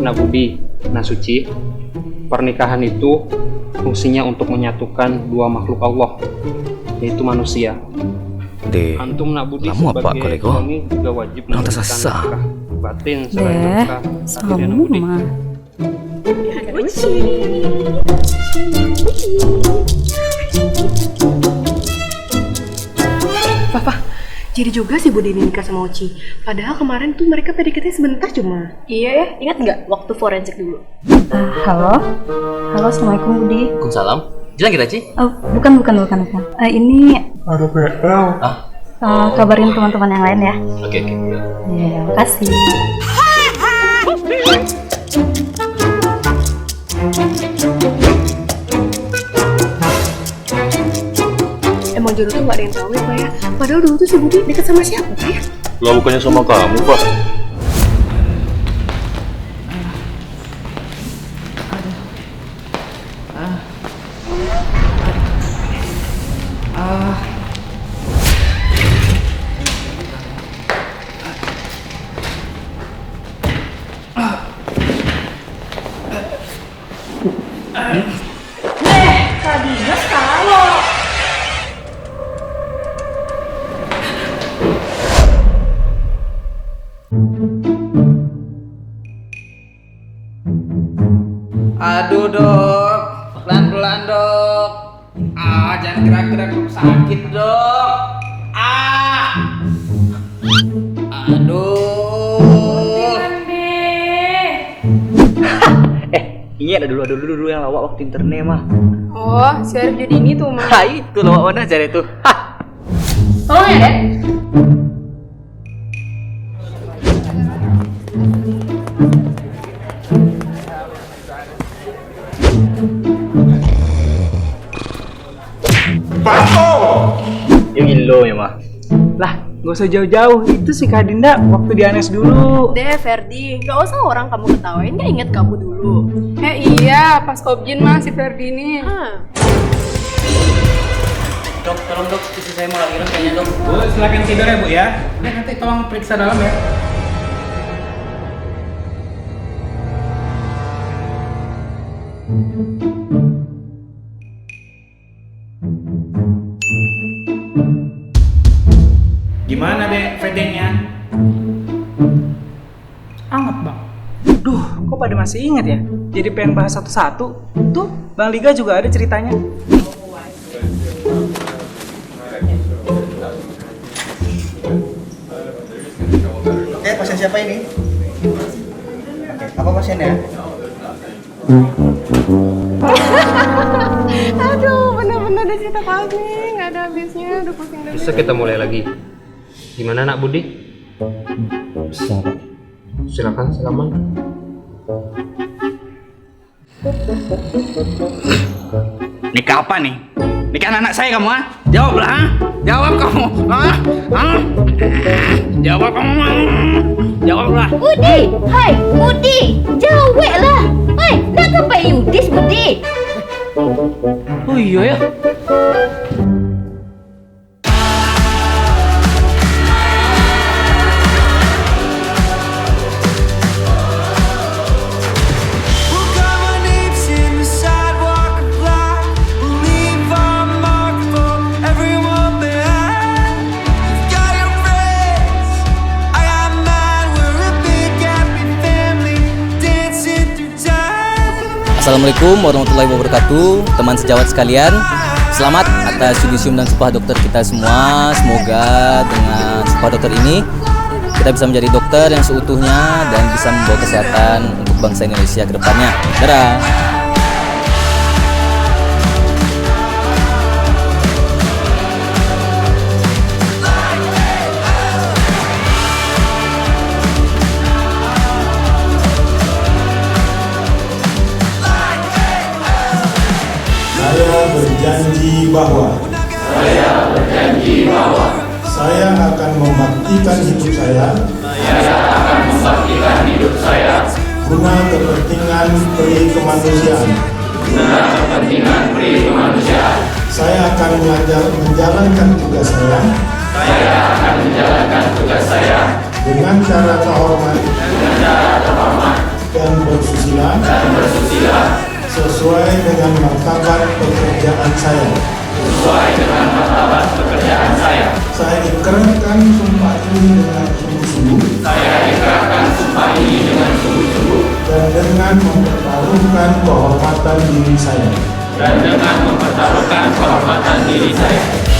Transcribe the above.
Nak Budi, Nak Suci, pernikahan itu fungsinya untuk menyatukan dua makhluk Allah, yaitu manusia. Antum Nak Budi sebagai suami juga wajib memberikan nafkah batin selain nafkah lahir Nak Budi. Papa, jadi juga sih Budi nikah sama Uci. Padahal kemarin tuh mereka PDKT sebentar cuma. Iya ya, ingat nggak waktu forensik dulu? Halo, assalamualaikum Budi. Waalaikumsalam. Jalan kita Ci? Oh, bukan. Ini Ada PL. kabarin teman-teman yang lain ya. Oke. Ya, makasih. Emang jodoh tuh gak ada yang tahu ya Pak ya. Padahal dulu tuh si Budi deket sama siapa Pak ya? Lah bukannya sama kamu, Pak? Kak Dimas kalau Aduh dok, pelan-pelan dok. Jangan gerak-gerak, sakit dok. Aduh. Ini ada dulu yang lawak waktu internet mah. Oh, si Arif jadi ini tuh mah. Itu lawak mana cari itu? tolong ya Dek. Yang gilo ya mah. Lah, gak usah jauh-jauh. Itu si Kak Dinda waktu di Anes dulu. Deh Ferdi, gak usah orang kamu ketawain, gak inget kamu dulu. Iya, pas Objin mah si Ferdi ini. Dok, tolong dok, istri saya mau lahiran kayaknya dok. Bu, silakan tidur ya Bu ya. Udah nanti tolong periksa dalam ya. Gimana deh VD-nya? Anget bang. Duh, kok pada masih ingat ya? Jadi pengen bahas satu-satu. Tuh, Bang Liga juga ada ceritanya. Oke, pasien siapa ini? Oke, apa pasiennya? Aduh, bener-bener ada cerita kami, nggak ada habisnya, udah pusing dari. Bisa kita mulai lagi. Gimana Nak Budi? Bisa, Pak. Silakan, selamat. Nikah apa nih? Nikah anak saya kamu ah? Jawablah ah? Jawab kamu ah? Jawab kamu ah? Jawablah. Budi, hai Budi, jawab lah. Hai, nak sampai Yudis Budi. Oh iya ya. Assalamualaikum warahmatullahi wabarakatuh, teman sejawat sekalian. Selamat atas yudisium dan sumpah dokter kita semua. Semoga dengan sumpah dokter ini kita bisa menjadi dokter yang seutuhnya dan bisa membawa kesehatan untuk bangsa Indonesia ke depannya. Dadah. Saya akan membaktikan hidup saya guna kepentingan peri kemanusiaan. Saya akan menjalankan tugas saya dengan cara terhormat dan bersusila sesuai dengan martabat pekerjaan saya. Saya ikrarkan sumpah ini dengan sungguh-sungguh. Dan dengan mempertaruhkan kehormatan diri saya.